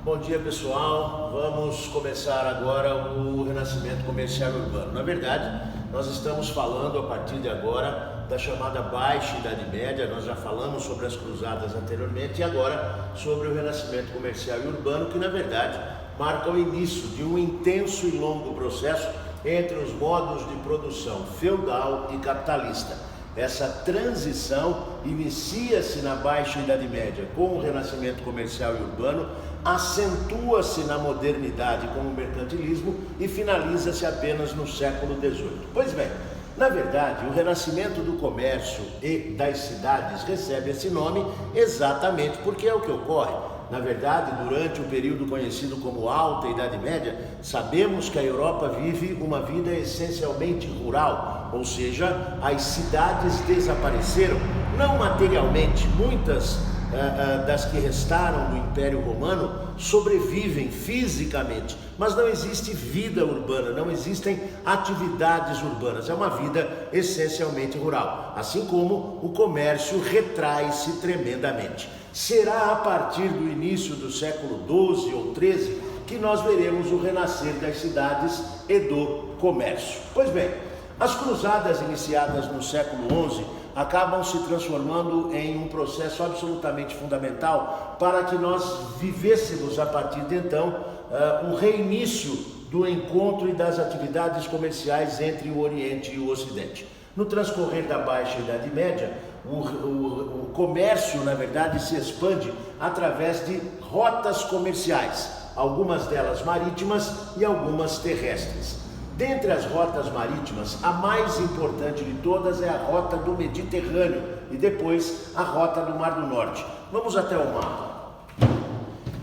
Bom dia, pessoal. Vamos começar agora o renascimento comercial urbano. Na verdade, nós estamos falando a partir de agora da chamada Baixa Idade Média. Nós já falamos sobre as cruzadas anteriormente e agora sobre o renascimento comercial e urbano, que na verdade marca o início de um intenso e longo processo entre os modos de produção feudal e capitalista. Essa transição inicia-se na Baixa Idade Média com o renascimento comercial e urbano, acentua-se na modernidade com o mercantilismo e finaliza-se apenas no século XVIII. Pois bem, na verdade, o renascimento do comércio e das cidades recebe esse nome exatamente porque é o que ocorre. Na verdade, durante o período conhecido como Alta Idade Média, sabemos que a Europa vive uma vida essencialmente rural, ou seja, as cidades desapareceram, não materialmente. Muitas das que restaram do Império Romano sobrevivem fisicamente, mas não existe vida urbana, não existem atividades urbanas, é uma vida essencialmente rural, assim como o comércio retrai-se tremendamente. Será a partir do início do século XII ou XIII que nós veremos o renascer das cidades e do comércio. Pois bem, as cruzadas iniciadas no século XI acabam se transformando em um processo absolutamente fundamental para que nós vivêssemos a partir de então o reinício do encontro e das atividades comerciais entre o Oriente e o Ocidente. No transcorrer da Baixa Idade Média, o comércio, na verdade, se expande através de rotas comerciais, algumas delas marítimas e algumas terrestres. Dentre as rotas marítimas, a mais importante de todas é a rota do Mediterrâneo e depois a rota do Mar do Norte. Vamos até o mapa.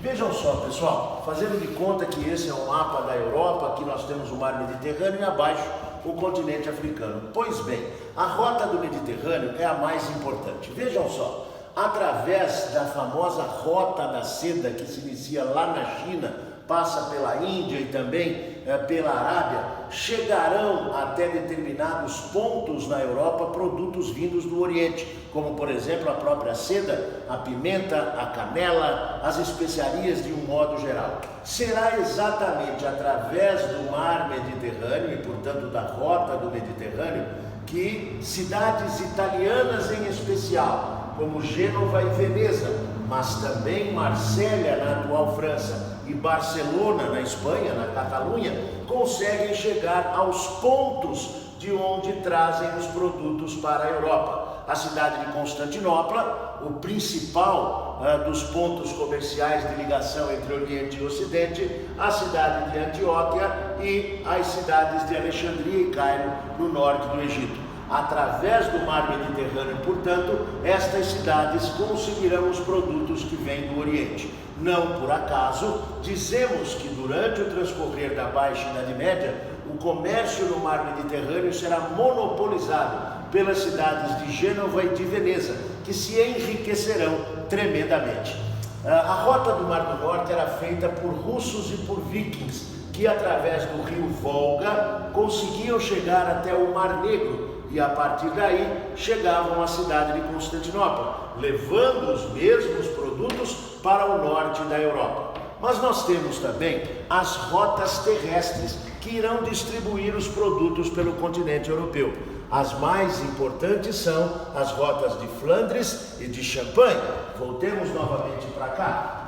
Vejam só, pessoal, fazendo de conta que esse é um mapa da Europa, aqui nós temos o Mar Mediterrâneo e abaixo o continente africano. Pois bem, a rota do Mediterrâneo é a mais importante. Vejam só, através da famosa Rota da Seda, que se inicia lá na China, passa pela Índia e também pela Arábia, chegarão até determinados pontos na Europa produtos vindos do Oriente, como por exemplo a própria seda, a pimenta, a canela, as especiarias de um modo geral. Será exatamente através do mar Mediterrâneo e portanto da rota do Mediterrâneo que cidades italianas em especial, como Gênova e Veneza, mas também Marsella na atual França e Barcelona na Espanha, na Catalunha, conseguem chegar aos pontos de onde trazem os produtos para a Europa. A cidade de Constantinopla, o principal dos pontos comerciais de ligação entre Oriente e Ocidente, a cidade de Antioquia e as cidades de Alexandria e Cairo, no norte do Egito. Através do mar Mediterrâneo, portanto, estas cidades conseguirão os produtos que vêm do Oriente. Não por acaso, dizemos que durante o transcorrer da Baixa Idade Média, o comércio no mar Mediterrâneo será monopolizado pelas cidades de Gênova e de Veneza, que se enriquecerão tremendamente. A rota do Mar do Norte era feita por russos e por vikings, que através do rio Volga conseguiam chegar até o Mar Negro, e a partir daí chegavam à cidade de Constantinopla, levando os mesmos produtos para o norte da Europa. Mas nós temos também as rotas terrestres que irão distribuir os produtos pelo continente europeu. As mais importantes são as rotas de Flandres e de Champagne. Voltemos novamente para cá.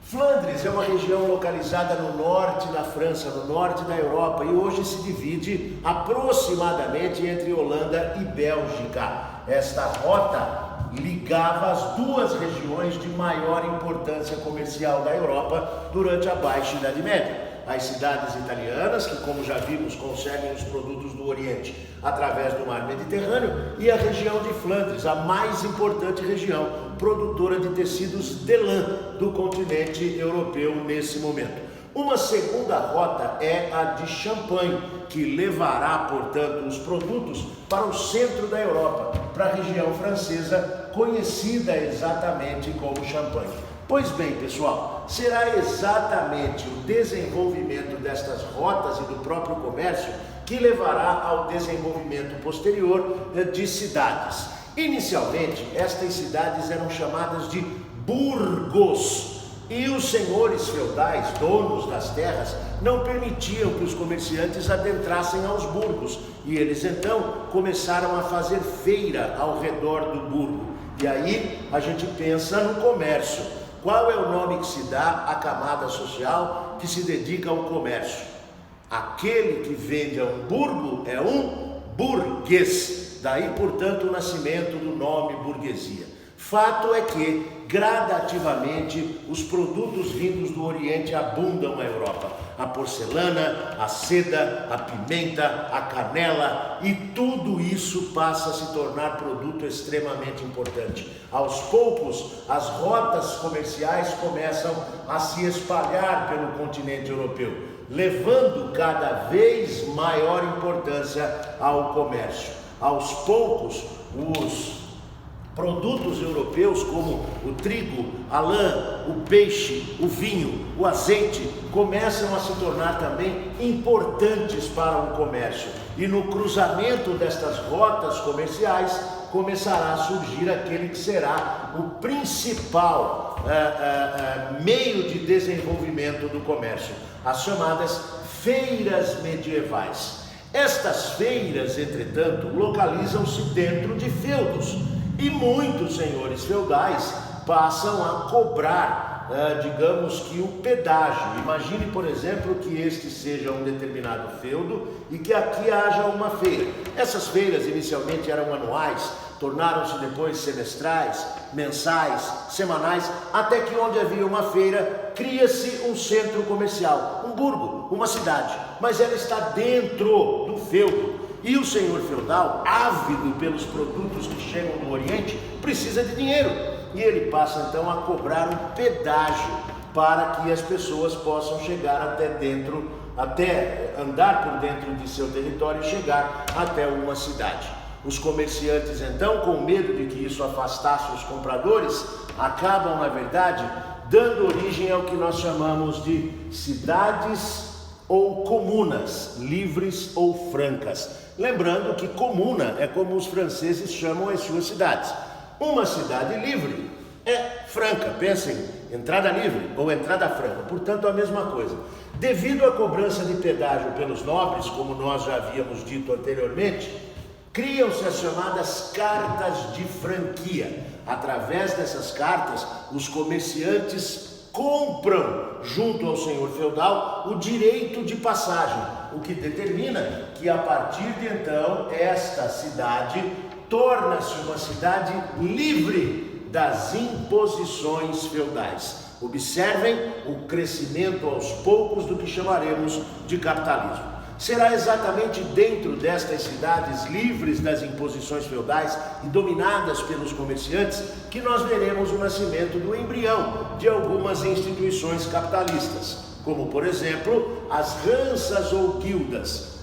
Flandres é uma região localizada no norte da França, no norte da Europa, e hoje se divide aproximadamente entre Holanda e Bélgica. Esta rota ligava as duas regiões de maior importância comercial da Europa durante a Baixa Idade Média. As cidades italianas, que como já vimos conseguem os produtos do Oriente através do mar Mediterrâneo, e a região de Flandres, a mais importante região produtora de tecidos de lã do continente europeu nesse momento. Uma segunda rota é a de Champagne, que levará, portanto, os produtos para o centro da Europa, para a região francesa, conhecida exatamente como Champagne. Pois bem, pessoal, será exatamente o desenvolvimento destas rotas e do próprio comércio que levará ao desenvolvimento posterior de cidades. Inicialmente, estas cidades eram chamadas de burgos E os senhores feudais, donos das terras, não permitiam que os comerciantes adentrassem aos burgos. E eles então começaram a fazer feira ao redor do burgo. E aí a gente pensa no comércio. Qual é o nome que se dá à camada social que se dedica ao comércio? Aquele que vende a um burgo é um burguês. Daí, portanto, o nascimento do nome burguesia. Fato é que, gradativamente, os produtos vindos do Oriente abundam na Europa. A porcelana, a seda, a pimenta, a canela, e tudo isso passa a se tornar produto extremamente importante. Aos poucos, as rotas comerciais começam a se espalhar pelo continente europeu, levando cada vez maior importância ao comércio. Aos poucos, os produtos europeus como o trigo, a lã, o peixe, o vinho, o azeite começam a se tornar também importantes para o comércio. E no cruzamento destas rotas comerciais começará a surgir aquele que será o principal meio de desenvolvimento do comércio, as chamadas feiras medievais. Estas feiras, entretanto, localizam-se dentro de feudos. E muitos senhores feudais passam a cobrar, digamos que o pedágio. Imagine, por exemplo, que este seja um determinado feudo e que aqui haja uma feira. Essas feiras inicialmente eram anuais, tornaram-se depois semestrais, mensais, semanais, até que onde havia uma feira, cria-se um centro comercial, um burgo, uma cidade, mas ela está dentro do feudo. E o senhor feudal, ávido pelos produtos que chegam do Oriente, precisa de dinheiro. E ele passa então a cobrar um pedágio para que as pessoas possam chegar até andar por dentro de seu território e chegar até uma cidade. Os comerciantes então, com medo de que isso afastasse os compradores, acabam, na verdade, dando origem ao que nós chamamos de cidades ou comunas, livres ou francas. Lembrando que comuna é como os franceses chamam as suas cidades. Uma cidade livre é franca, pensem, entrada livre ou entrada franca, portanto a mesma coisa. Devido à cobrança de pedágio pelos nobres, como nós já havíamos dito anteriormente, criam-se as chamadas cartas de franquia. Através dessas cartas, os comerciantes compram junto ao senhor feudal o direito de passagem, o que determina que a partir de então esta cidade torna-se uma cidade livre das imposições feudais. Observem o crescimento aos poucos do que chamaremos de capitalismo. Será exatamente dentro destas cidades livres das imposições feudais e dominadas pelos comerciantes que nós veremos o nascimento do embrião de algumas instituições capitalistas, como por exemplo as ranças ou guildas.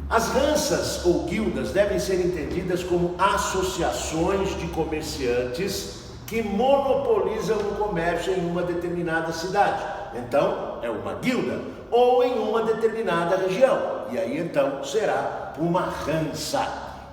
As ranças ou guildas devem ser entendidas como associações de comerciantes que monopolizam o comércio em uma determinada cidade. Então, é uma guilda, ou em uma determinada região, e aí então será uma rança.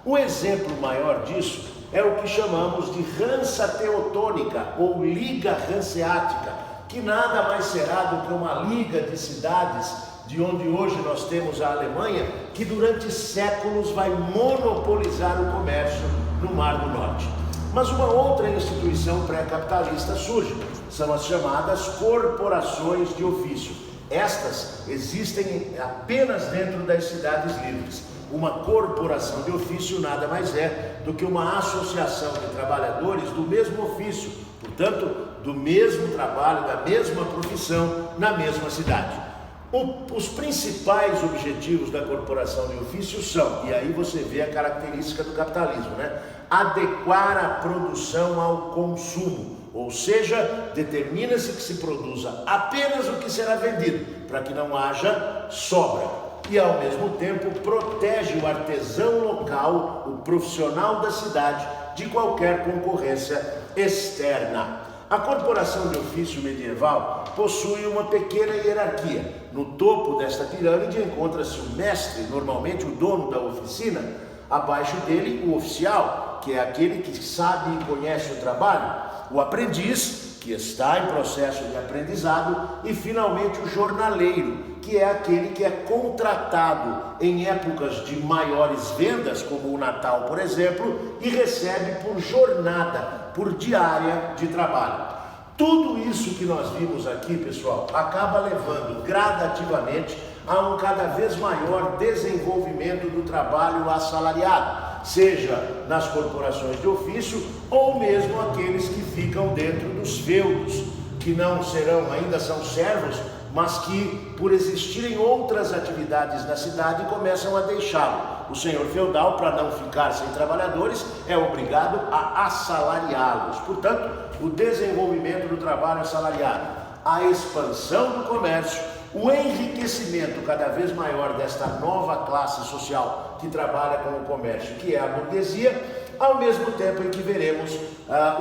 O exemplo maior disso é o que chamamos de rança teutônica ou liga hanseática, que nada mais será do que uma liga de cidades de onde hoje nós temos a Alemanha, que durante séculos vai monopolizar o comércio no Mar do Norte. Mas uma outra instituição pré-capitalista surge, são as chamadas corporações de ofício. Estas existem apenas dentro das cidades livres. Uma corporação de ofício nada mais é do que uma associação de trabalhadores do mesmo ofício, portanto, do mesmo trabalho, da mesma profissão, na mesma cidade. Os principais objetivos da corporação de ofício são, e aí você vê a característica do capitalismo, adequar a produção ao consumo, ou seja, determina-se que se produza apenas o que será vendido, para que não haja sobra, e ao mesmo tempo protege o artesão local, o profissional da cidade, de qualquer concorrência externa. A corporação de ofício medieval possui uma pequena hierarquia. No topo desta pirâmide encontra-se o mestre, normalmente o dono da oficina. Abaixo dele, o oficial, que é aquele que sabe e conhece o trabalho. O aprendiz, que está em processo de aprendizado, e finalmente o jornaleiro, que é aquele que é contratado em épocas de maiores vendas, como o Natal, por exemplo, e recebe por jornada, por diária de trabalho. Tudo isso que nós vimos aqui, pessoal, acaba levando gradativamente a um cada vez maior desenvolvimento do trabalho assalariado, seja nas corporações de ofício ou mesmo aqueles que ficam dentro dos feudos, que não serão, ainda são servos, mas que, por existirem outras atividades na cidade, começam a deixá-lo. O senhor feudal, para não ficar sem trabalhadores, é obrigado a assalariá-los. Portanto, o desenvolvimento do trabalho assalariado, a expansão do comércio, o enriquecimento cada vez maior desta nova classe social que trabalha com o comércio, que é a burguesia, ao mesmo tempo em que veremos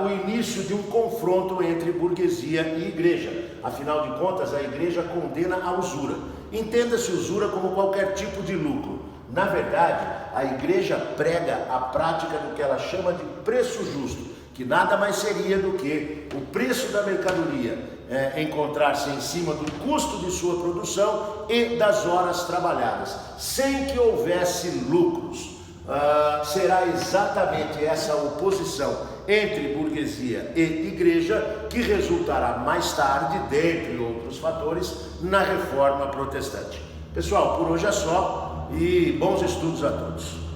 o início de um confronto entre burguesia e igreja. Afinal de contas, a igreja condena a usura. Entenda-se usura como qualquer tipo de lucro. Na verdade, a igreja prega a prática do que ela chama de preço justo, que nada mais seria do que o preço da mercadoria encontrar-se em cima do custo de sua produção e das horas trabalhadas, sem que houvesse lucros. Será exatamente essa oposição entre burguesia e igreja que resultará mais tarde, dentre outros fatores, na reforma protestante. Pessoal, por hoje é só e bons estudos a todos.